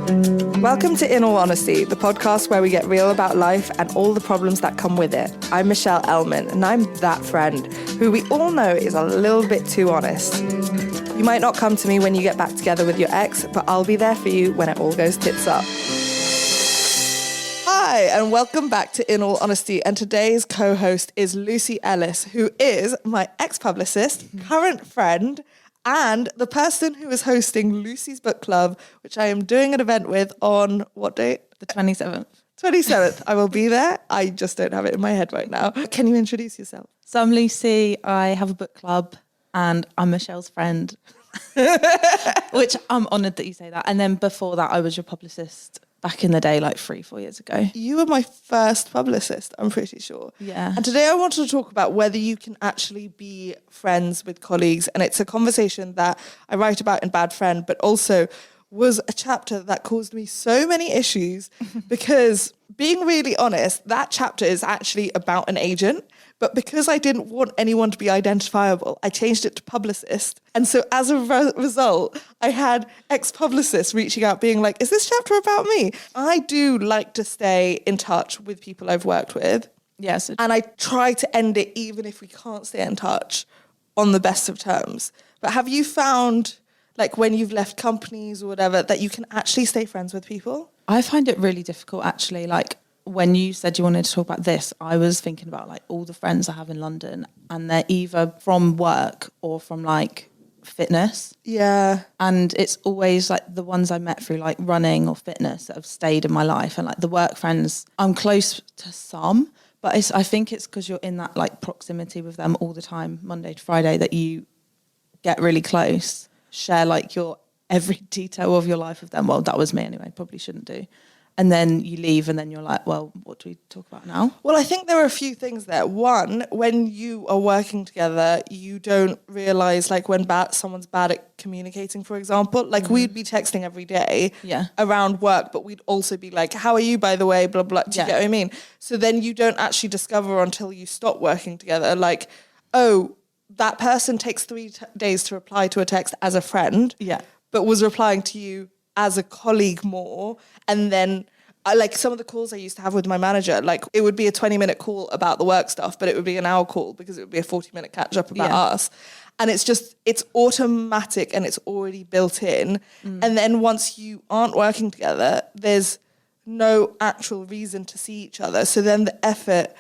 Welcome to In All Honesty, the podcast where we get real about life and all the problems that come with it. I'm Michelle Elman, and I'm that friend who we all know is a little bit too honest. You might not come to me when you get back together with your ex, but I'll be there for you when it all goes tits up. Hi, and welcome back to In All Honesty. And today's co-host is Lucy Ellis, who is my ex-publicist, current friend, and the person who is hosting Lucy's Book Club, which I am doing an event with on what date? The 27th. 27th. I will be there. I just don't have it in my head right now. Can you introduce yourself? So I'm Lucy. I have a book club and I'm Michelle's friend, which I'm honoured that you say that. And then before that, I was your publicist back in the day, like 3-4 years ago. You were my first publicist, I'm pretty sure. Yeah. And today I wanted to talk about whether you can actually be friends with colleagues. And it's a conversation that I write about in Bad Friend, but also was a chapter that caused me so many issues because, being really honest, that chapter is actually about an agent. But because I didn't want anyone to be identifiable, I changed it to publicist. And so as a result, I had ex-publicists reaching out being like, is this chapter about me? I do like to stay in touch with people I've worked with. Yes. And I try to end it even if we can't stay in touch on the best of terms. But have you found, like when you've left companies or whatever, that you can actually stay friends with people? I find it really difficult, actually. Like, when you said you wanted to talk about this, I was thinking about like all the friends I have in London, and they're either from work or from like fitness. Yeah. And it's always like the ones I met through like running or fitness that have stayed in my life. And like the work friends, I'm close to some, but I think it's because you're in that like proximity with them all the time, Monday to Friday, that you get really close, share like your every detail of your life with them. Well, that was me anyway, probably shouldn't do. And then you leave and then you're like, well, what do we talk about now? Well, I think there are a few things there. One, when you are working together, you don't realise like when someone's bad at communicating, for example. Like we'd be texting every day around work, but we'd also be like, how are you, by the way, blah, blah. Do you get what I mean? So then you don't actually discover until you stop working together, like, oh, that person takes 3 days to reply to a text as a friend, but was replying to you as a colleague more. And then like some of the calls I used to have with my manager, like it would be a 20-minute call about the work stuff, but it would be an hour call because it would be a 40-minute catch up about us. And it's automatic and it's already built in. And then once you aren't working together, there's no actual reason to see each other. So then the effort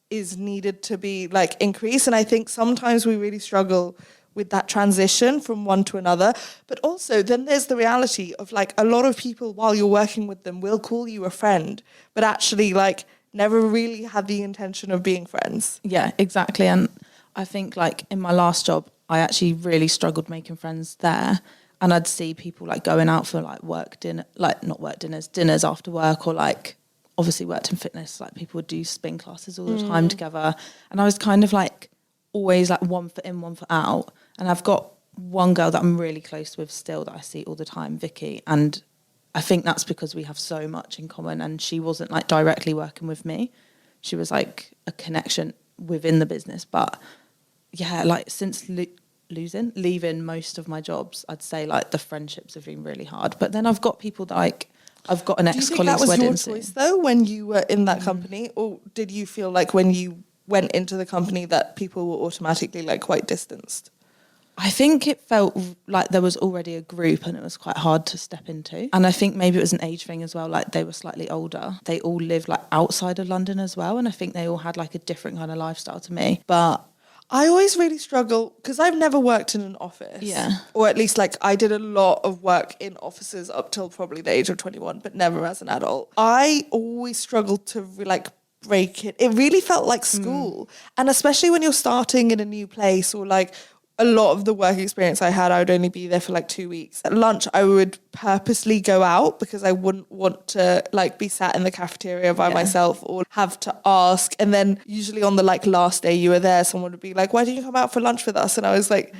is needed to be like increased. And I think sometimes we really struggle with that transition from one to another. But also then there's the reality of like a lot of people while you're working with them will call you a friend, but actually like never really had the intention of being friends. Yeah, exactly. And I think like in my last job, I actually really struggled making friends there. And I'd see people like going out for like dinners after work, or like obviously worked in fitness, like people would do spin classes all the time together. And I was kind of like always like one foot in, one foot out. And I've got one girl that I'm really close with still that I see all the time, Vicky. And I think that's because we have so much in common, and she wasn't like directly working with me. She was like a connection within the business. But yeah, like since leaving most of my jobs, I'd say like the friendships have been really hard. But then I've got people that like, I've got an ex-colleague's wedding. Do you think that was your choice though when you were in that company? Or did you feel like when you went into the company that people were automatically like quite distanced? I think it felt like there was already a group and it was quite hard to step into. And I think maybe it was an age thing as well. Like they were slightly older. They all lived like outside of London as well. And I think they all had like a different kind of lifestyle to me. But I always really struggle because I've never worked in an office. Yeah. Or at least like I did a lot of work in offices up till probably the age of 21, but never as an adult. I always struggled to like break it. It really felt like school. And especially when you're starting in a new place, or like a lot of the work experience I had, I would only be there for like 2 weeks. At lunch, I would purposely go out because I wouldn't want to like be sat in the cafeteria by myself or have to ask. And then usually on the like last day you were there, someone would be like, why didn't you come out for lunch with us? And I was like,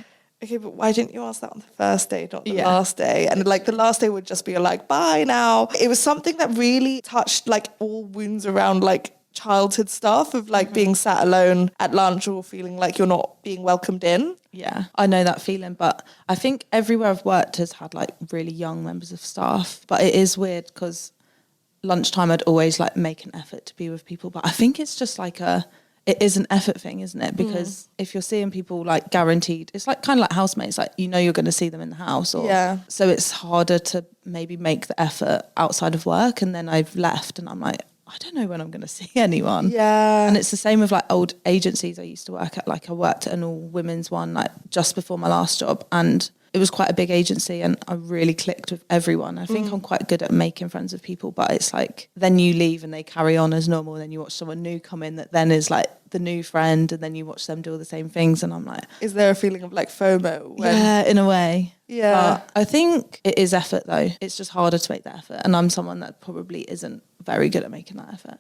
okay, but why didn't you ask that on the first day, not the last day? And like the last day would just be like, bye now. It was something that really touched like all wounds around like childhood stuff of like being sat alone at lunch or feeling like you're not being welcomed in. Yeah, I know that feeling, but I think everywhere I've worked has had like really young members of staff, but it is weird because lunchtime I'd always like make an effort to be with people, but I think it's just like it is an effort thing, isn't it? Because if you're seeing people like guaranteed, it's like kind of like housemates, like you know you're going to see them in the house, or so it's harder to maybe make the effort outside of work. And then I've left and I'm like, I don't know when I'm going to see anyone. Yeah. And it's the same with like old agencies I used to work at. Like I worked at an all women's one like just before my last job, and it was quite a big agency and I really clicked with everyone. I think I'm quite good at making friends with people, but it's like then you leave and they carry on as normal, and then you watch someone new come in that then is like the new friend, and then you watch them do all the same things, and I'm like... Is there a feeling of like FOMO? Yeah, in a way. Yeah. But I think it is effort though. It's just harder to make the effort, and I'm someone that probably isn't very good at making that effort.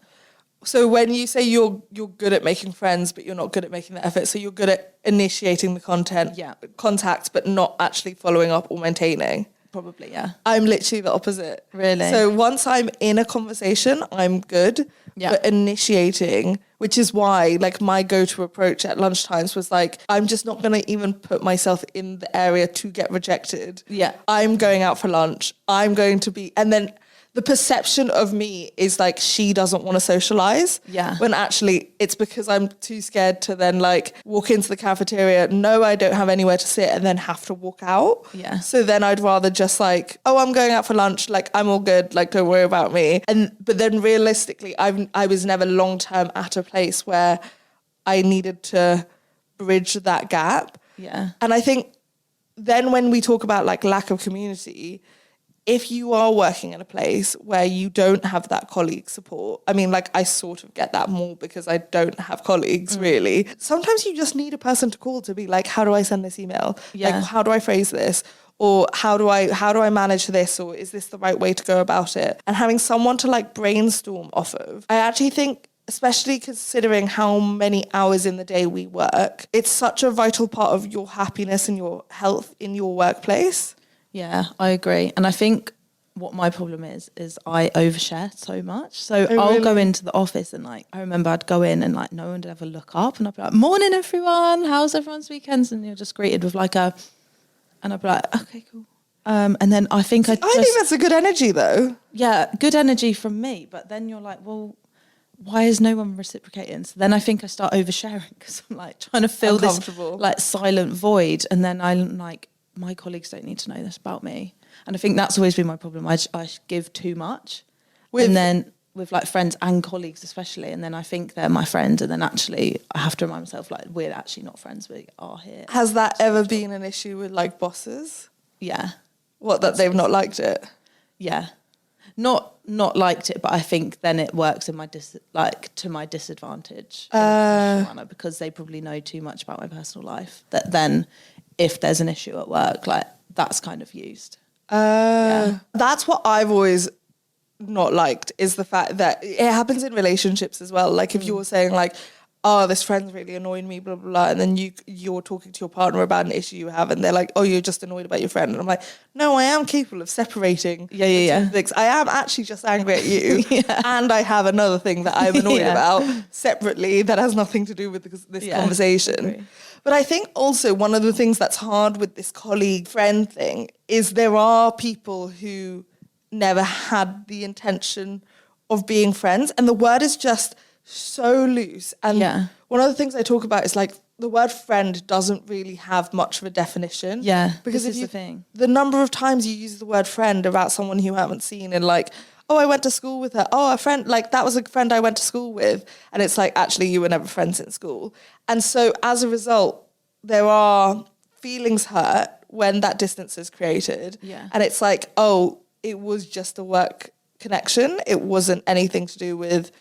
So when you say you're good at making friends, but you're not good at making the effort, so you're good at initiating the contact, but not actually following up or maintaining. Probably, yeah. I'm literally the opposite. Really? So once I'm in a conversation, I'm good. Yeah. But initiating, which is why like my go-to approach at lunchtimes was like, I'm just not going to even put myself in the area to get rejected. Yeah. I'm going out for lunch. I'm going to be, and then the perception of me is like she doesn't want to socialize. Yeah. When actually it's because I'm too scared to then like walk into the cafeteria, know I don't have anywhere to sit, and then have to walk out. Yeah. So then I'd rather just like, oh, I'm going out for lunch, like I'm all good, like don't worry about me. But then realistically, I was never long term at a place where I needed to bridge that gap. Yeah. And I think then when we talk about like lack of community, if you are working in a place where you don't have that colleague support, I mean, like I sort of get that more because I don't have colleagues really. Sometimes you just need a person to call to be like, how do I send this email? Yeah. Like, how do I phrase this? Or how do I manage this? Or is this the right way to go about it? And having someone to like brainstorm off of, I actually think, especially considering how many hours in the day we work, it's such a vital part of your happiness and your health in your workplace. Yeah, I agree. And I think what my problem is I overshare so much. So I'll go into the office and like, I remember I'd go in and like no one would ever look up, and I'd be like, morning everyone, how's everyone's weekends? And you're just greeted with like and I'd be like, okay, cool. And then I think I think that's a good energy though. Yeah, good energy from me. But then you're like, well, why is no one reciprocating? So then I think I start oversharing because I'm like trying to fill this like silent void. And then I'm like, my colleagues don't need to know this about me. And I think that's always been my problem. I give too much. And then with like friends and colleagues especially, and then I think they're my friends, and then actually I have to remind myself like we're actually not friends, we are here. Has that ever been an issue with like bosses? Yeah. What, that they've not liked it? Yeah. Not liked it, but I think then it works in my to my disadvantage in a professional manner, because they probably know too much about my personal life, that then if there's an issue at work, like that's kind of used. That's what I've always not liked, is the fact that it happens in relationships as well. Like if you're saying like, oh, this friend's really annoying me, blah, blah, blah, and then you're talking to your partner about an issue you have, and they're like, oh, you're just annoyed about your friend. And I'm like, no, I am capable of separating things. I am actually just angry at you. And I have another thing that I'm annoyed about separately that has nothing to do with this conversation. But I think also one of the things that's hard with this colleague-friend thing is there are people who never had the intention of being friends, and the word is just so loose. And one of the things I talk about is like the word friend doesn't really have much of a definition. Yeah, because this is the thing. The number of times you use the word friend about someone you haven't seen, and like, oh, I went to school with her. Oh, a friend, like that was a friend I went to school with. And it's like, actually, you were never friends in school. And so as a result, there are feelings hurt when that distance is created. Yeah. And it's like, oh, it was just a work connection. It wasn't anything to do with...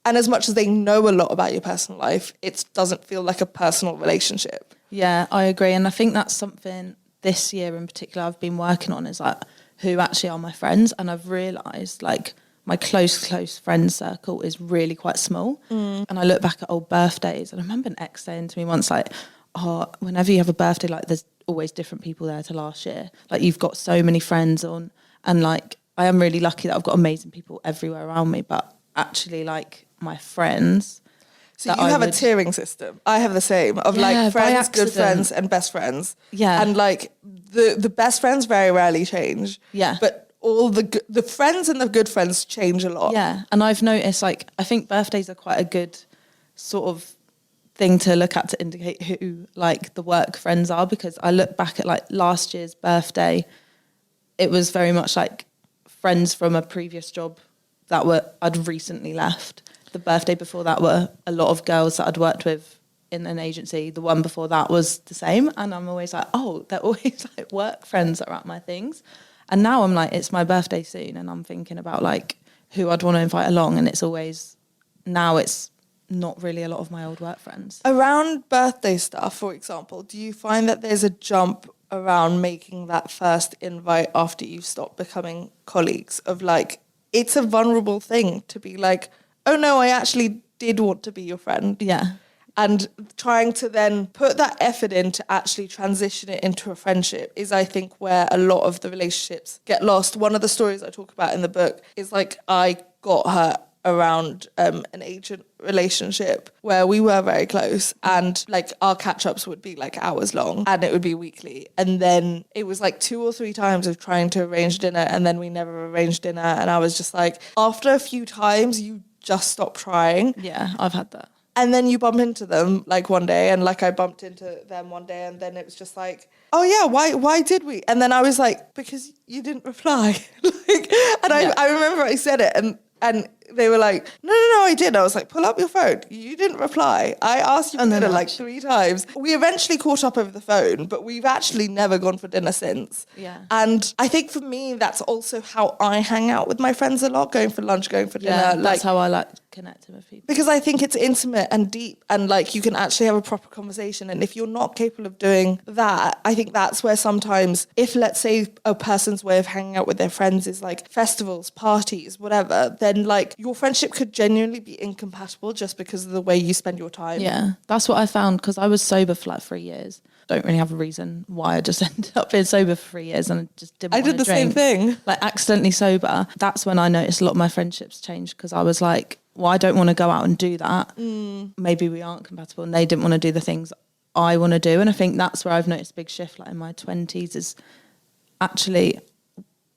And as much as they know a lot about your personal life, it doesn't feel like a personal relationship. Yeah, I agree. And I think that's something this year in particular I've been working on, is like who actually are my friends. And I've realised like my close friend circle is really quite small. And I look back at old birthdays, and I remember an ex saying to me once like, oh, whenever you have a birthday, like there's always different people there to last year. Like you've got so many friends on, and like I am really lucky that I've got amazing people everywhere around me. But actually like my friends. So you have a tiering system. I have the same of like friends, good friends, and best friends. Yeah. And like the best friends very rarely change. Yeah. But all the friends and the good friends change a lot. Yeah. And I've noticed, like, I think birthdays are quite a good sort of thing to look at to indicate who like the work friends are, because I look back at like last year's birthday, it was very much like friends from a previous job that I'd recently left. The birthday before that were a lot of girls that I'd worked with in an agency. The one before that was the same. And I'm always like, oh, they're always like work friends that are at my things. And now I'm like, it's my birthday soon. And I'm thinking about like who I'd want to invite along. And it's not really a lot of my old work friends. Around birthday stuff, for example, do you find that there's a jump around making that first invite after you've stopped becoming colleagues of like, it's a vulnerable thing to be like, oh no, I actually did want to be your friend. Yeah. And trying to then put that effort in to actually transition it into a friendship is, I think, where a lot of the relationships get lost. One of the stories I talk about in the book is like I got her around an agent relationship where we were very close, and like our catch-ups would be like hours long and it would be weekly, and then it was like 2 or 3 times of trying to arrange dinner and then we never arranged dinner, and I was just like, after a few times you just stop trying. Yeah, I've had that. And then you bump into them like one day, and like I bumped into them one day, and then it was just like, oh yeah, why did we? And then I was like, because you didn't reply. I remember I said it, and they were like, no, I did. I was like, pull up your phone. You didn't reply. I asked you for dinner like 3 times. We eventually caught up over the phone, but we've actually never gone for dinner since. Yeah. And I think for me, that's also how I hang out with my friends a lot, going for lunch, going for dinner. Yeah, that's how I like connecting with people. Because I think it's intimate and deep, and like you can actually have a proper conversation. And if you're not capable of doing that, I think that's where sometimes, if let's say a person's way of hanging out with their friends is like festivals, parties, whatever, then like your friendship could genuinely be incompatible just because of the way you spend your time. Yeah, that's what I found, because I was sober for like 3 years. Don't really have a reason why. I just ended up being sober for 3 years and I just didn't want to drink. I did the same thing. Like accidentally sober. That's when I noticed a lot of my friendships changed, because I was like, well, I don't want to go out and do that. Maybe we aren't compatible, and they didn't want to do the things I want to do. And I think that's where I've noticed a big shift, like in my 20s, is actually,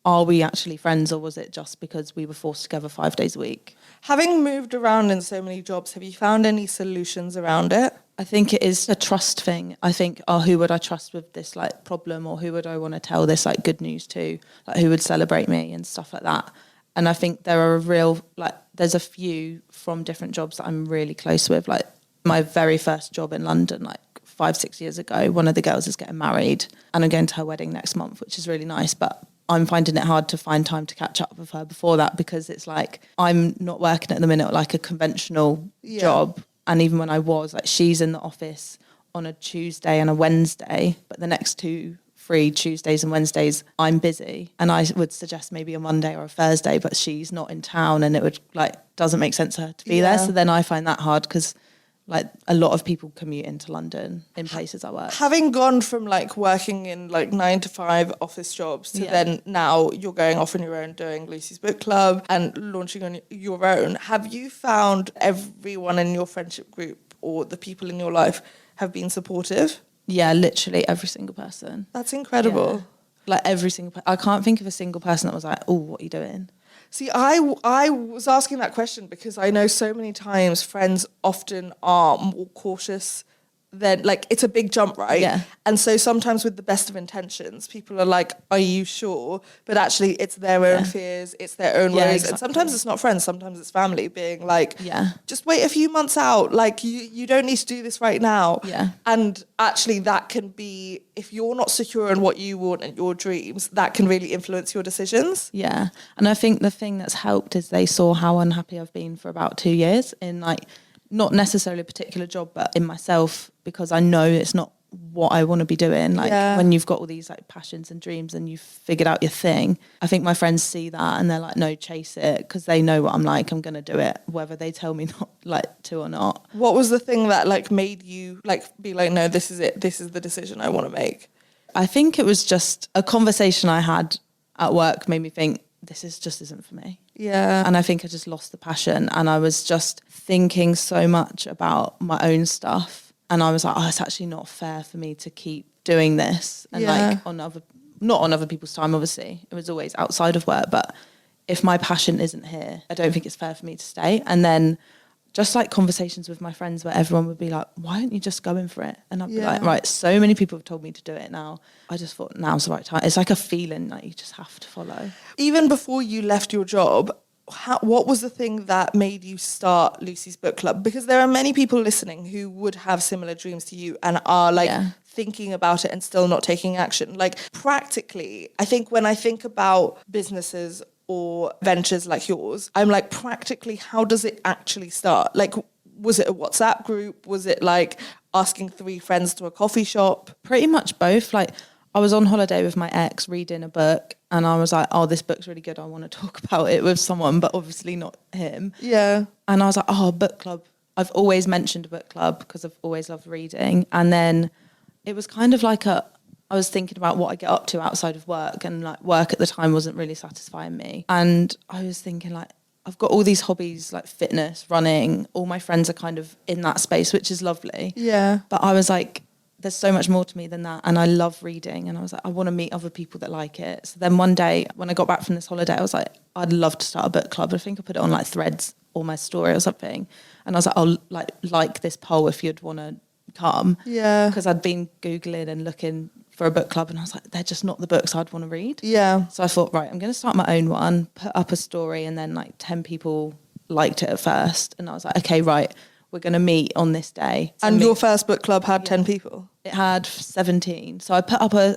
are we actually friends, or was it just because we were forced together 5 days a week? Having moved around in so many jobs, have you found any solutions around it? I think it is a trust thing. I think, who would I trust with this like problem, or who would I want to tell this like good news to? Like who would celebrate me and stuff like that. And I think there are there's a few from different jobs that I'm really close with. Like my very first job in London, like 5-6 years ago, one of the girls is getting married and I'm going to her wedding next month, which is really nice. But I'm finding it hard to find time to catch up with her before that, because it's like I'm not working at the minute like a conventional job. And even when I was, like, she's in the office on a Tuesday and a Wednesday, but the next 2-3 Tuesdays and Wednesdays I'm busy, and I would suggest maybe a Monday or a Thursday, but she's not in town and it would like doesn't make sense for her to be there. So then I find that hard, because like a lot of people commute into London in places I work. Having gone from like working in like 9-to-5 office jobs to then now you're going off on your own doing Lucy's book club and launching on your own, have you found everyone in your friendship group or the people in your life have been supportive? Yeah, literally every single person. That's incredible. Yeah. Like every single I can't think of a single person that was like, oh, what are you doing? See, I was asking that question because I know so many times friends often are more cautious than, like, it's a big jump, right? Yeah. And so sometimes with the best of intentions, people are like, are you sure? But actually it's their own fears, it's their own worries. Exactly. And sometimes it's not friends, sometimes it's family being like, just wait a few months out. Like, you don't need to do this right now. Yeah. And actually that can be, if you're not secure in what you want and your dreams, that can really influence your decisions. Yeah. And I think the thing that's helped is they saw how unhappy I've been for about 2 years in, like, not necessarily a particular job, but in myself, because I know it's not what I want to be doing. Like when you've got all these like passions and dreams and you've figured out your thing, I think my friends see that and they're like, no, chase it, because they know what I'm like. I'm going to do it, whether they tell me not like to or not. What was the thing that like made you like be like, no, this is it. This is the decision I want to make? I think it was just a conversation I had at work made me think, this isn't for me. Yeah. And I think I just lost the passion, and I was just thinking so much about my own stuff, and I was like, oh, it's actually not fair for me to keep doing this, and like not on other people's time, obviously. It was always outside of work, but if my passion isn't here, I don't think it's fair for me to stay. And then just like conversations with my friends where everyone would be like, why aren't you just going for it? And I'd be like, right, so many people have told me to do it now. I just thought now's the right time. It's like a feeling that you just have to follow. Even before you left your job, what was the thing that made you start Lucy's Book Club? Because there are many people listening who would have similar dreams to you and are like thinking about it and still not taking action. Like practically, I think when I think about businesses or ventures like yours, I'm like, practically, how does it actually start? Like, was it a WhatsApp group? Was it like asking 3 friends to a coffee shop? Pretty much both. Like, I was on holiday with my ex reading a book, and I was like, oh, this book's really good. I want to talk about it with someone, but obviously not him. Yeah. And I was like, oh, a book club. I've always mentioned a book club because I've always loved reading. And then it was kind of like I was thinking about what I get up to outside of work, and like work at the time wasn't really satisfying me. And I was thinking like, I've got all these hobbies like fitness, running, all my friends are kind of in that space, which is lovely. Yeah. But I was like, there's so much more to me than that. And I love reading. And I was like, I want to meet other people that like it. So then one day when I got back from this holiday, I was like, I'd love to start a book club. I think I put it on like Threads or my story or something. And I was like, I'll like this poll if you'd want to come. Yeah. Because I'd been Googling and looking for a book club, and I was like, they're just not the books I'd want to read. Yeah. So I thought, right, I'm going to start my own one, put up a story, and then like 10 people liked it at first. And I was like, okay, right, we're going to meet on this day. So and your first book club had 10 people? It had 17. So I put up a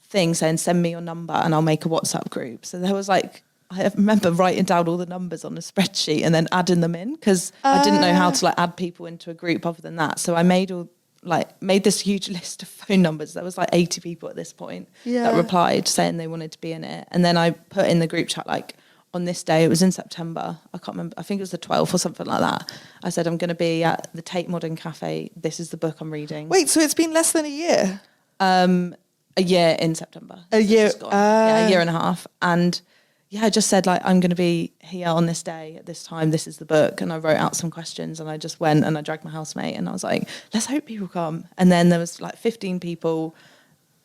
thing saying, send me your number and I'll make a WhatsApp group. So there was like, I remember writing down all the numbers on a spreadsheet and then adding them in, because I didn't know how to like add people into a group other than that. So I made this huge list of phone numbers. There was like 80 people at this point that replied saying they wanted to be in it. And then I put in the group chat, like, on this day, it was in September, I can't remember, I think it was the 12th or something like that. I said, I'm going to be at the Tate Modern Cafe. This is the book I'm reading. Wait, so it's been less than a year? A year in September. A year? Yeah, a year and a half. And yeah, I just said, like, I'm going to be here on this day at this time. This is the book. And I wrote out some questions, and I just went and I dragged my housemate, and I was like, let's hope people come. And then there was like 15 people.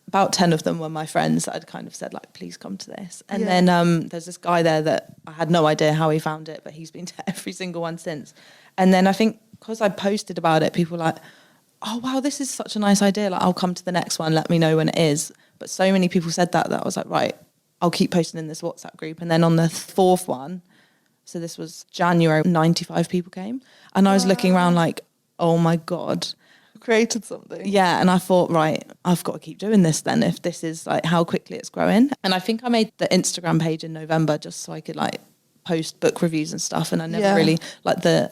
About 10 of them were my friends that had kind of said, like, please come to this. And then there's this guy there that I had no idea how he found it, but he's been to every single one since. And then I think because I posted about it, people were like, oh, wow, this is such a nice idea. Like, I'll come to the next one. Let me know when it is. But so many people said that I was like, right, I'll keep posting in this WhatsApp group. And then on the 4th one, so this was January, 95 people came. And I was looking around like, oh, my God. Created something. Yeah, and I thought, right, I've got to keep doing this then if this is like how quickly it's growing. And I think I made the Instagram page in November just so I could like post book reviews and stuff. And I never really, like, the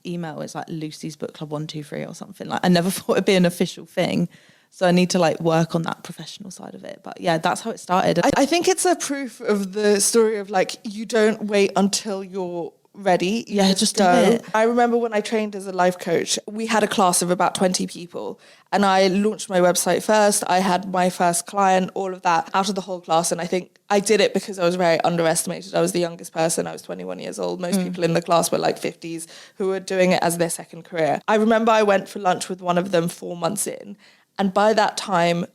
email is like Lucy's Book Club 123 or something. Like, I never thought it'd be an official thing. So I need to like work on that professional side of it. But yeah, that's how it started. I think it's a proof of the story of like, you don't wait until you're ready. Yeah, just do it. I remember when I trained as a life coach, we had a class of about 20 people, and I launched my website first. I had my first client, all of that out of the whole class. And I think I did it because I was very underestimated. I was the youngest person. I was 21 years old. Most people in the class were like 50s who were doing it as their second career. I remember I went for lunch with one of them 4 months in, and by that time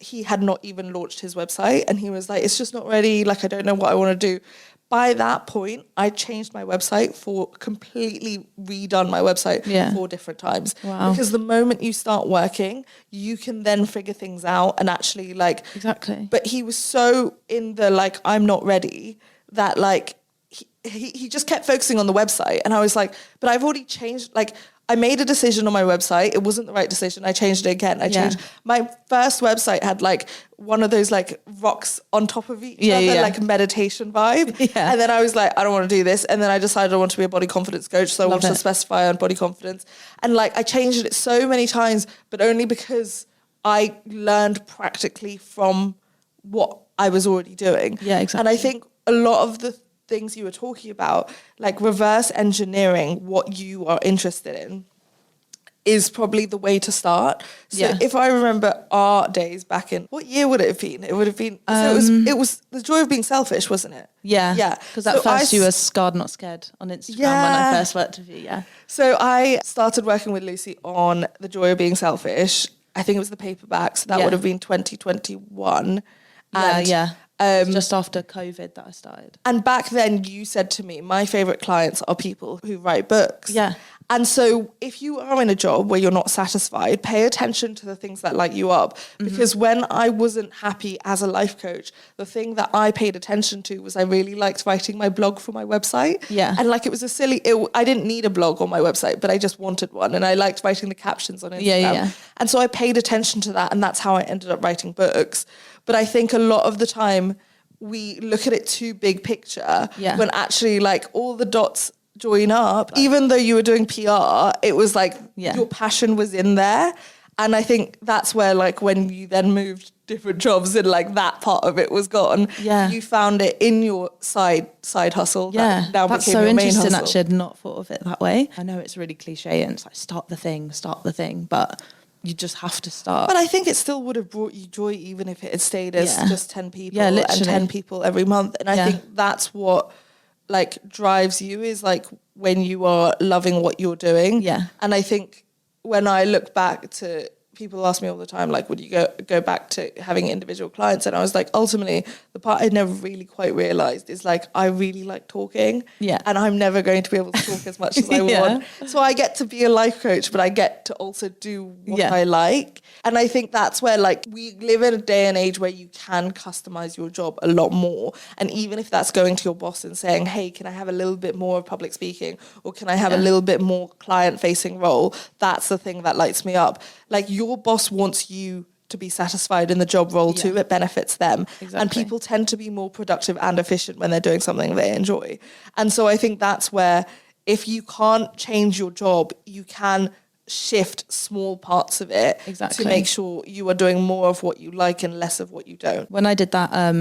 he had not even launched his website, and he was like, it's just not ready. Like, I don't know what I want to do. By that point, I changed my website completely redone my website 4 different times. Wow. Because the moment you start working, you can then figure things out and actually like... Exactly. But he was so in the like, I'm not ready, that like, he just kept focusing on the website. And I was like, but I've already changed, like... I made a decision on my website. It wasn't the right decision. I changed it again. I changed. My first website had like one of those like rocks on top of each other, like meditation vibe. Yeah. And then I was like, I don't want to do this. And then I decided I want to be a body confidence coach. So I wanted to specify on body confidence. And like, I changed it so many times, but only because I learned practically from what I was already doing. Yeah, exactly. And I think a lot of the things you were talking about, like reverse engineering what you are interested in, is probably the way to start. So if I remember our days back in, what year would it have been? It would have been, so it was The Joy of Being Selfish, wasn't it? Yeah. Yeah. Because at first you were Scarred Not Scared on Instagram when I first worked with you, So I started working with Lucy on The Joy of Being Selfish. I think it was the paperback, so that would have been 2021. Just after COVID that I started. And back then you said to me, my favourite clients are people who write books. Yeah. And so if you are in a job where you're not satisfied, pay attention to the things that light you up. Because when I wasn't happy as a life coach, the thing that I paid attention to was I really liked writing my blog for my website. Yeah. And like it was I didn't need a blog on my website, but I just wanted one. And I liked writing the captions on Instagram. Yeah. And so I paid attention to that. And that's how I ended up writing books. But I think a lot of the time we look at it too big picture when actually like all the dots join up. Even though you were doing PR, it was like your passion was in there. And I think that's where like when you then moved different jobs and like that part of it was gone, you found it in your side hustle. Yeah, that now that's became so your main interesting. hustle. Actually, I'd not thought of it that way. I know it's really cliche and it's like start the thing, but you just have to start. But I think it still would have brought you joy even if it had stayed as just 10 people and and 10 people every month. And I think that's what like drives you is like when you are loving what you're doing. Yeah. And I think when I look back to people ask me all the time, like, would you go back to having individual clients? And I was like, ultimately, the part I never really quite realised is like, I really like talking. Yeah. And I'm never going to be able to talk as much as I want. So I get to be a life coach, but I get to also do what I like. And I think that's where like we live in a day and age where you can customise your job a lot more. And even if that's going to your boss and saying, hey, can I have a little bit more of public speaking? Or can I have a little bit more client-facing role? That's the thing that lights me up. Like your boss wants you to be satisfied in the job role too. It benefits them. Exactly. And people tend to be more productive and efficient when they're doing something they enjoy. And so I think that's where if you can't change your job, you can shift small parts of it to make sure you are doing more of what you like and less of what you don't. When I did that,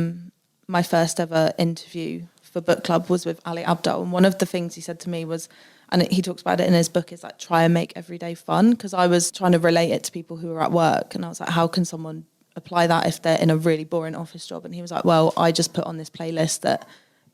my first ever interview for book club was with Ali Abdal, and one of the things he said to me was, and he talks about it in his book, is like try and make every day fun, because I was trying to relate it to people who are at work, and I was like, how can someone apply that if they're in a really boring office job? And he was like, well, I just put on this playlist that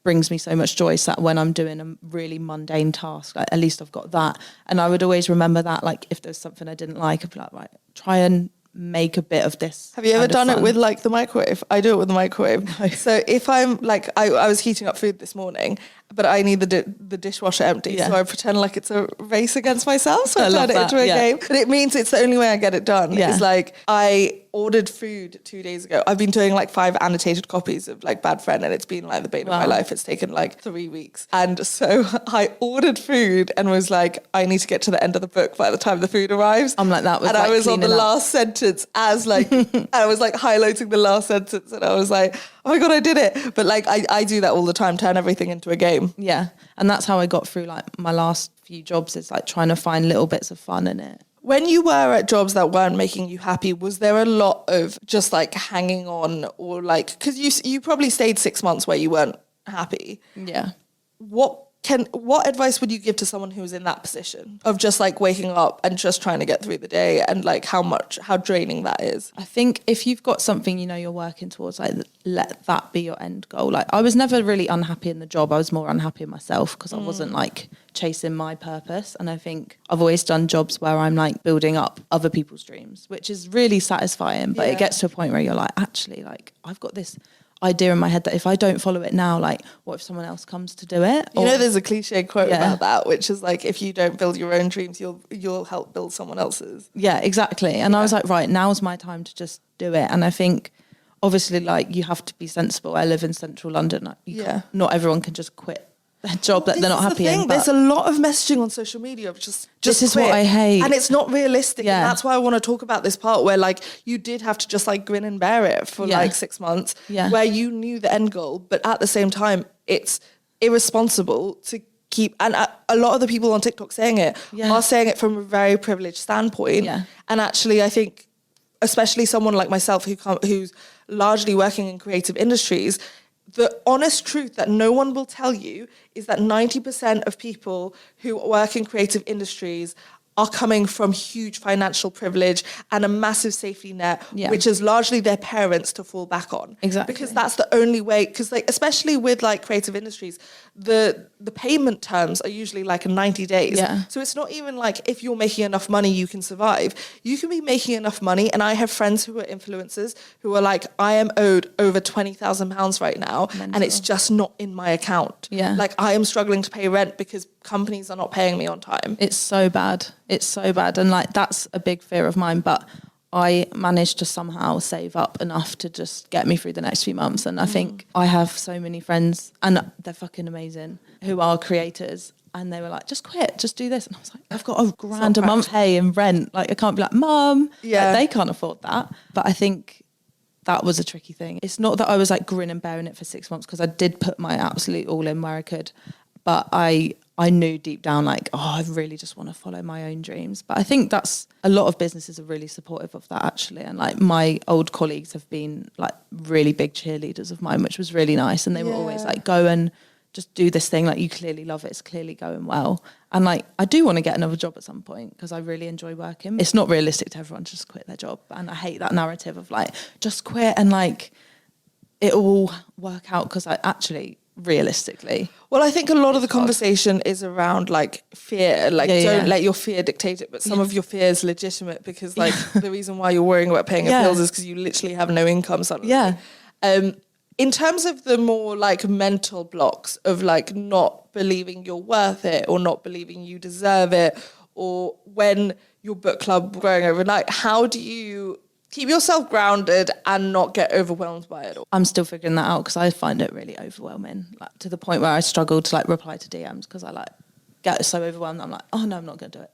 brings me so much joy, so that when I'm doing a really mundane task, like, at least I've got that. And I would always remember that, like if there's something I didn't like, I'd be like, right, try and make a bit of this. Have you ever done it with like the microwave? I do it with the microwave. No. So if I'm like, I was heating up food this morning, but I need the dishwasher empty. So I pretend like it's a race against myself. So I turn it into a game. But it means it's the only way I get it done. Yeah. It's like I ordered food 2 days ago. I've been doing like 5 annotated copies of like Bad Friend, and it's been like the bane of my life. It's taken like 3 weeks. And so I ordered food and was like, I need to get to the end of the book by the time the food arrives. I'm like that. And I was on the last sentence as like, I was like highlighting the last sentence, and I was like, oh my God, I did it. But like, I do that all the time, turn everything into a game. Yeah. And that's how I got through like my last few jobs, is like trying to find little bits of fun in it. When you were at jobs that weren't making you happy, was there a lot of just like hanging on, or like, because you probably stayed 6 months where you weren't happy. Yeah. What advice would you give to someone who was in that position of just like waking up and just trying to get through the day, and like how draining that is? I think if you've got something, you know, you're working towards, like let that be your end goal. Like I was never really unhappy in the job. I was more unhappy in myself because I wasn't like chasing my purpose. And I think I've always done jobs where I'm like building up other people's dreams, which is really satisfying. But it gets to a point where you're like, actually, like I've got this idea in my head that if I don't follow it now, like what if someone else comes to do it? You know, there's a cliche quote about that, which is like, if you don't build your own dreams, you'll help build someone else's. Yeah, exactly. And I was like, right, now's my time to just do it. And I think obviously like you have to be sensible. I live in central London. Like, not everyone can just quit their job that they're not happy in. There's a lot of messaging on social media of just this is quit. what I hate, and it's not realistic. And that's why I want to talk about this part where like you did have to just like grin and bear it for like 6 months, where you knew the end goal, but at the same time it's irresponsible to keep, and a lot of the people on TikTok saying it are saying it from a very privileged standpoint. And actually I think especially someone like myself who's largely working in creative industries, the honest truth that no one will tell you is that 90% of people who work in creative industries are coming from huge financial privilege and a massive safety net, which is largely their parents to fall back on. Exactly. Because that's the only way, because like, especially with like creative industries, the payment terms are usually like 90 days. Yeah. So it's not even like if you're making enough money, you can survive. You can be making enough money. And I have friends who are influencers who are like, I am owed over £20,000 right now. Mental. And it's just not in my account. Yeah. Like I am struggling to pay rent because companies are not paying me on time. It's so bad. It's so bad. And like, that's a big fear of mine. But I managed to somehow save up enough to just get me through the next few months. And I think I have so many friends, and they're fucking amazing, who are creators. And they were like, just quit, just do this. And I was like, I've got a grand a month pay in rent. Like, I can't be like, Mum. Yeah. Like, they can't afford that. But I think that was a tricky thing. It's not that I was like grin and bearing it for 6 months, because I did put my absolute all in where I could. But I knew deep down, like, oh, I really just want to follow my own dreams. But I think that's, a lot of businesses are really supportive of that, actually. And like, my old colleagues have been like really big cheerleaders of mine, which was really nice. And they were always like, go and just do this thing. Like, you clearly love it. It's clearly going well. And like, I do want to get another job at some point, because I really enjoy working. It's not realistic to everyone to just quit their job. And I hate that narrative of like, just quit and like, it'll all work out, because I actually, realistically. Well, I think a lot of the conversation is around like fear, like don't let your fear dictate it, but some of your fear is legitimate, because like the reason why you're worrying about paying your bills is because you literally have no income suddenly. In terms of the more like mental blocks of like not believing you're worth it, or not believing you deserve it, or when your book club growing overnight, how do you keep yourself grounded and not get overwhelmed by it all? I'm still figuring that out, because I find it really overwhelming, like to the point where I struggle to like reply to DMs, because I like get so overwhelmed. I'm like, oh no, I'm not going to do it.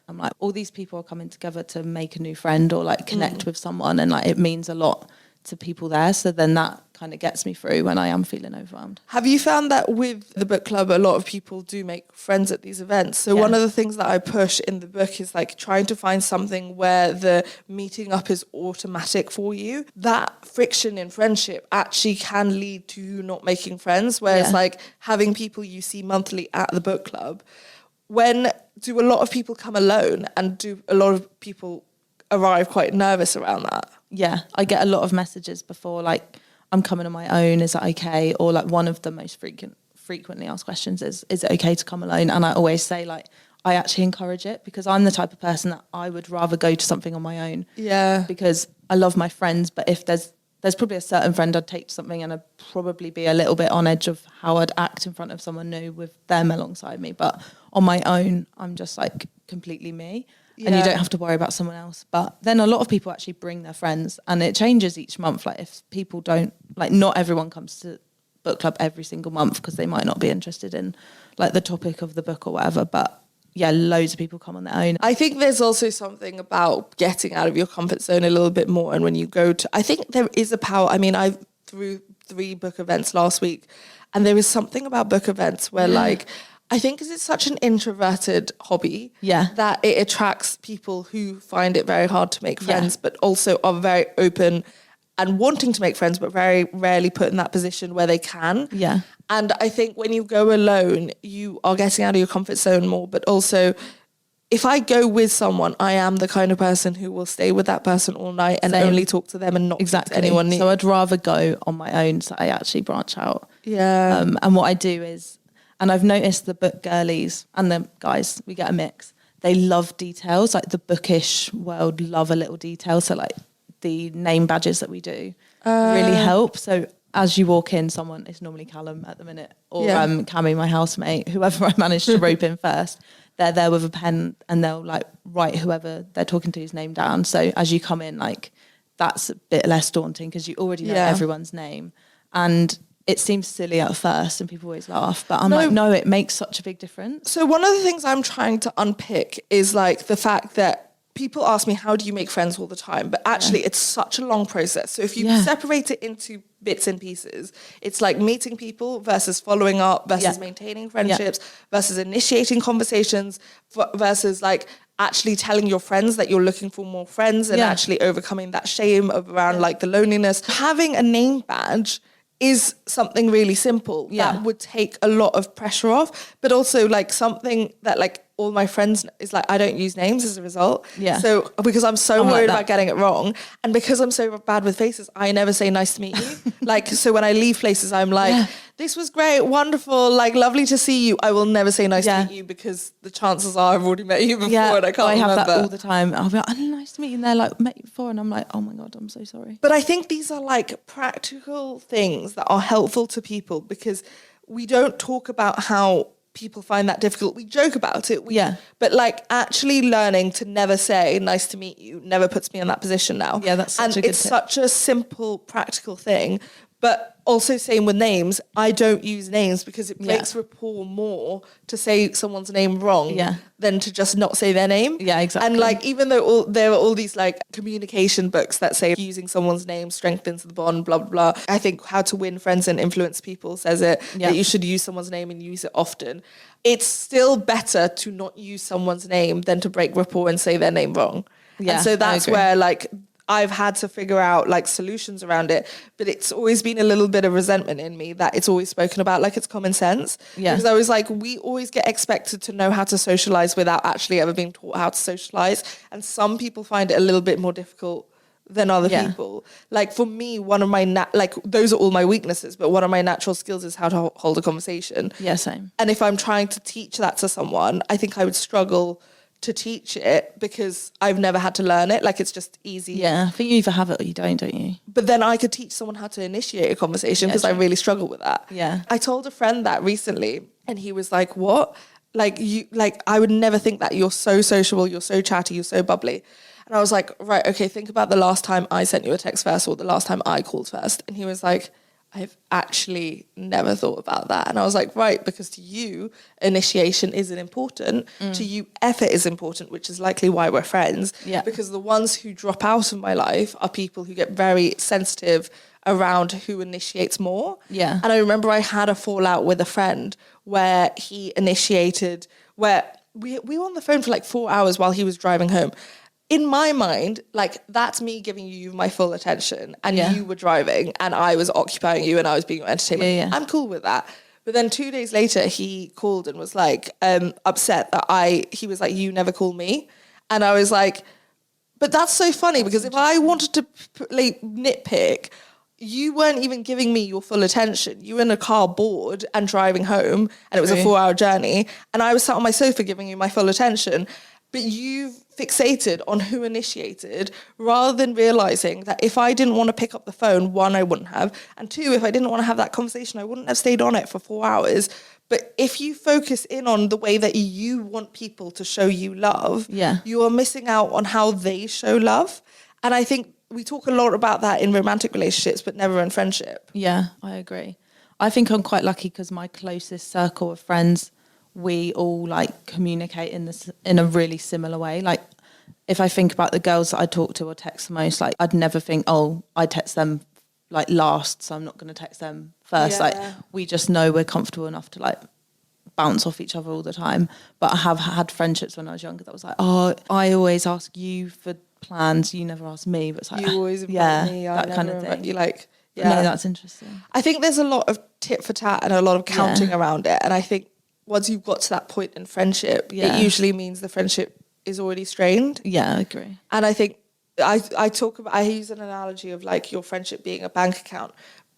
I'm like, all these people are coming together to make a new friend or like connect with someone, and like it means a lot to people there. So then that kind of gets me through when I am feeling overwhelmed. Have you found that with the book club, a lot of people do make friends at these events? So one of the things that I push in the book is like trying to find something where the meeting up is automatic for you. That friction in friendship actually can lead to you not making friends, whereas like having people you see monthly at the book club. When do a lot of people come alone, and do a lot of people arrive quite nervous around that? Yeah, I get a lot of messages before, like, I'm coming on my own, is that okay? Or like, one of the most frequently asked questions is it okay to come alone? And I always say, like, I actually encourage it, because I'm the type of person that I would rather go to something on my own. Yeah. Because I love my friends, but if there's probably a certain friend I'd take to something, and I'd probably be a little bit on edge of how I'd act in front of someone new with them alongside me. But on my own, I'm just like completely me. And you don't have to worry about someone else. But then a lot of people actually bring their friends, and it changes each month. Like, if people don't, like, not everyone comes to book club every single month, because they might not be interested in like the topic of the book or whatever. But yeah, loads of people come on their own. I think there's also something about getting out of your comfort zone a little bit more. And when you go to, I think there is a power. I mean, I threw 3 book events last week, and there is something about book events where like, I think because it's such an introverted hobby that it attracts people who find it very hard to make friends, but also are very open and wanting to make friends, but very rarely put in that position where they can. Yeah. And I think when you go alone, you are getting out of your comfort zone more, but also if I go with someone, I am the kind of person who will stay with that person all night and only talk to them and not talk to anyone new. So I'd rather go on my own, so I actually branch out. Yeah. And what I do is, and I've noticed the book girlies and the guys, we get a mix. They love details, like the bookish world love a little detail. So like the name badges that we do really help. So as you walk in, someone, it's normally Callum at the minute, or Cammy, my housemate, whoever I managed to rope in first, they're there with a pen and they'll like write whoever they're talking to's name down. So as you come in, like that's a bit less daunting, because you already know everyone's name. And it seems silly at first and people always laugh, but I'm like, no, it makes such a big difference. So one of the things I'm trying to unpick is like the fact that people ask me, how do you make friends all the time? But actually it's such a long process. So if you separate it into bits and pieces, it's like meeting people versus following up versus maintaining friendships versus initiating conversations versus like actually telling your friends that you're looking for more friends and actually overcoming that shame around like the loneliness. Having a name badge is something really simple that would take a lot of pressure off, but also like something that like all my friends is like, I don't use names as a result. Yeah. So because I'm so worried about getting it wrong, and because I'm so bad with faces, I never say nice to meet you. Like, so when I leave places, I'm like, this was great, wonderful, like lovely to see you. I will never say nice to meet you because the chances are I've already met you before and I can't remember. I have that all the time. I'll be like, oh, nice to meet you. And they're like, met you before. And I'm like, oh my God, I'm so sorry. But I think these are like practical things that are helpful to people, because we don't talk about how people find that difficult. We joke about it. But like actually learning to never say nice to meet you never puts me in that position now. Yeah, that's such a good tip. Such a simple, practical thing. But also same with names. I don't use names because it breaks rapport more to say someone's name wrong than to just not say their name. Yeah, exactly. And like, even though there are all these like communication books that say using someone's name strengthens the bond, blah, blah, blah. I think How to Win Friends and Influence People says it, that you should use someone's name and use it often. It's still better to not use someone's name than to break rapport and say their name wrong. Yeah, and so that's where like I've had to figure out like solutions around it, but it's always been a little bit of resentment in me that it's always spoken about like it's common sense. Yeah. Because I was like, we always get expected to know how to socialize without actually ever being taught how to socialize. And some people find it a little bit more difficult than other people. Like for me, one of my, like those are all my weaknesses, but one of my natural skills is how to hold a conversation. Yeah, same. And if I'm trying to teach that to someone, I think I would struggle to teach it because I've never had to learn it. Like it's just easy. Yeah, I think you either have it or you don't you? But then I could teach someone how to initiate a conversation because I really struggle with that. Yeah. I told a friend that recently and he was like, what? Like you, like I would never think that. You're so sociable, you're so chatty, you're so bubbly. And I was like, right, okay, think about the last time I sent you a text first or the last time I called first. And he was like, I've actually never thought about that. And I was like, right, because to you, initiation isn't important. To you, effort is important, which is likely why we're friends. Yeah. Because the ones who drop out of my life are people who get very sensitive around who initiates more. Yeah. And I remember I had a fallout with a friend where he initiated, where we were on the phone for like 4 hours while he was driving home. In my mind, like, that's me giving you my full attention and you were driving and I was occupying you and I was being your entertainment. Yeah. I'm cool with that. But then 2 days later, he called and was like, upset that he was like, you never call me. And I was like, but that's so funny because if I wanted to like nitpick, you weren't even giving me your full attention. You were in a car bored and driving home and it was a 4-hour journey. And I was sat on my sofa giving you my full attention. But you've fixated on who initiated rather than realising that if I didn't want to pick up the phone, one, I wouldn't have. And two, if I didn't want to have that conversation, I wouldn't have stayed on it for 4 hours. But if you focus in on the way that you want people to show you love, you are missing out on how they show love. And I think we talk a lot about that in romantic relationships, but never in friendship. Yeah, I agree. I think I'm quite lucky because my closest circle of friends, we all like communicate in a really similar way. Like if I think about the girls that I talk to or text the most, like I'd never think, oh, I text them like last, so I'm not going to text them first. Like we just know we're comfortable enough to like bounce off each other all the time. But I have had friendships when I was younger that was like, oh, I always ask you for plans, you never ask me. But it's like, you always invite me, that kind of thing. You like, no, that's interesting. I think there's a lot of tit for tat and a lot of counting around it. And I think once you've got to that point in friendship, it usually means the friendship is already strained. Yeah, I agree. And I think I use an analogy of like your friendship being a bank account,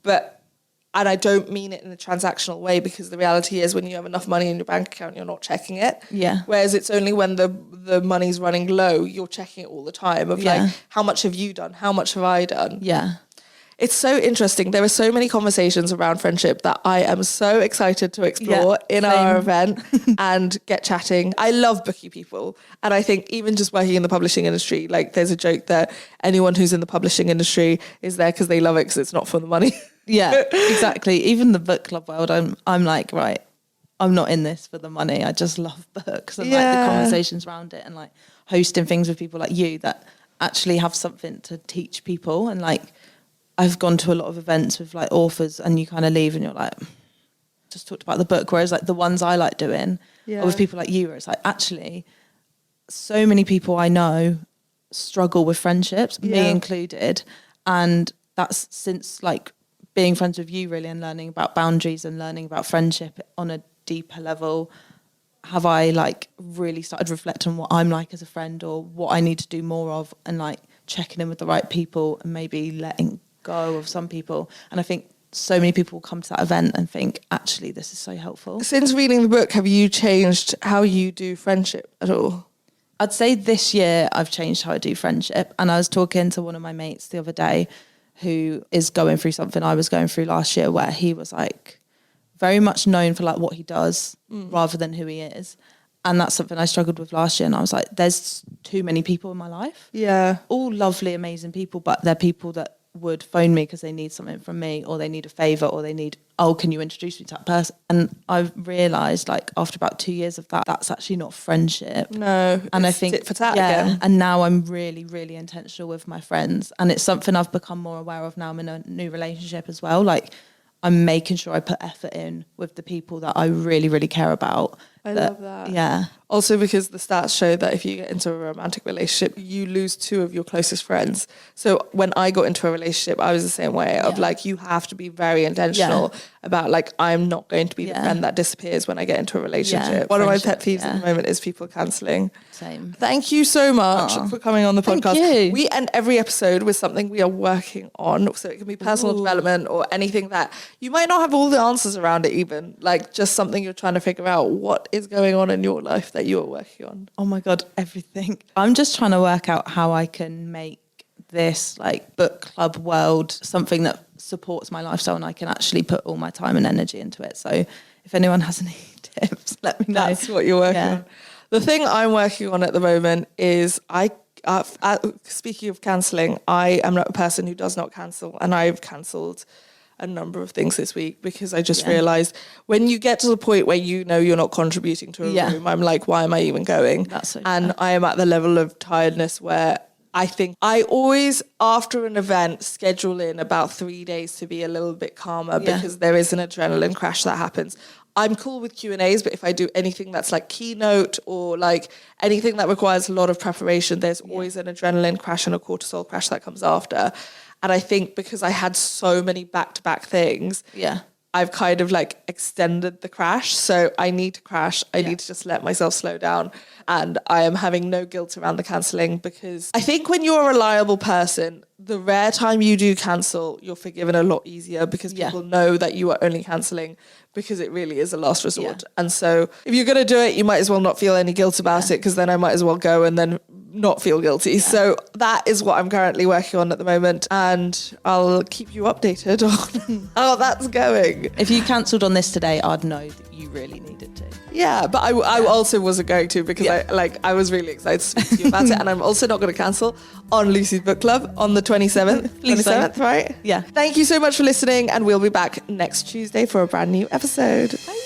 and I don't mean it in a transactional way because the reality is when you have enough money in your bank account, you're not checking it. Yeah. Whereas it's only when the money's running low, you're checking it all the time of like, how much have you done? How much have I done? Yeah. It's so interesting. There are so many conversations around friendship that I am so excited to explore in our event and get chatting. I love booky people. And I think even just working in the publishing industry, like there's a joke that anyone who's in the publishing industry is there because they love it because it's not for the money. Yeah, exactly. Even the book club world, I'm like, right, I'm not in this for the money. I just love books and like the conversations around it and like hosting things with people like you that actually have something to teach people. And like, I've gone to a lot of events with like authors and you kind of leave and you're like, just talked about the book. Whereas like the ones I like doing are with people like you, where it's like, actually, so many people I know struggle with friendships, me included. And that's since like being friends with you really and learning about boundaries and learning about friendship on a deeper level, have I like really started reflecting on what I'm like as a friend or what I need to do more of, and like checking in with the right people and maybe letting go of some people. And I think so many people will come to that event and think, actually, this is so helpful. Since reading the book, have you changed how you do friendship at all? I'd say this year I've changed how I do friendship. And I was talking to one of my mates the other day who is going through something I was going through last year, where he was like very much known for like what he does rather than who he is. And that's something I struggled with last year. And I was like, there's too many people in my life. Yeah. All lovely, amazing people, but they're people that would phone me because they need something from me, or they need a favour, or they need, oh, can you introduce me to that person? And I've realised, like, after about 2 years of that, that's actually not friendship. No. And I think, tit for tat again. And now I'm really, really intentional with my friends. And it's something I've become more aware of now. I'm in a new relationship as well. Like, I'm making sure I put effort in with the people that I really, really care about. I love that. Yeah. Also because the stats show that if you get into a romantic relationship, you lose 2 of your closest friends. So when I got into a relationship, I was the same way of like, you have to be very intentional about like, I'm not going to be the friend that disappears when I get into a relationship. One of my pet peeves at the moment is people cancelling. Same. Thank you so much for coming on the podcast. Thank you. We end every episode with something we are working on. So it can be personal development or anything that you might not have all the answers around it even. Like just something you're trying to figure out. What is going on in your life that you're working on? Oh my God, everything. I'm just trying to work out how I can make this like book club world something that supports my lifestyle and I can actually put all my time and energy into it. So if anyone has any tips, let me know. That's what you're working on. The thing I'm working on at the moment is speaking of cancelling, I am not a person who does not cancel, and I've cancelled a number of things this week because I just realised when you get to the point where you know you're not contributing to a room, I'm like, why am I even going? That's so and fair. I am at the level of tiredness where I think I always, after an event, schedule in about 3 days to be a little bit calmer because there is an adrenaline crash that happens. I'm cool with Q&As, but if I do anything that's like keynote or like anything that requires a lot of preparation, there's always an adrenaline crash and a cortisol crash that comes after. And I think because I had so many back-to-back things, I've kind of like extended the crash. So I need to crash. I need to just let myself slow down. And I am having no guilt around the cancelling because I think when you're a reliable person, the rare time you do cancel, you're forgiven a lot easier because people know that you are only cancelling because it really is a last resort. And so if you're going to do it, you might as well not feel any guilt about it because then I might as well go and then not feel guilty. So that is what I'm currently working on at the moment, and I'll keep you updated on how that's going. If you cancelled on this today, I'd know that you really needed to. Yeah, but I also wasn't going to because I was really excited to speak to you about it, and I'm also not going to cancel on Lucy's Book Club on the 27th. 27th, right? Yeah. Thank you so much for listening, and we'll be back next Tuesday for a brand new episode. Bye.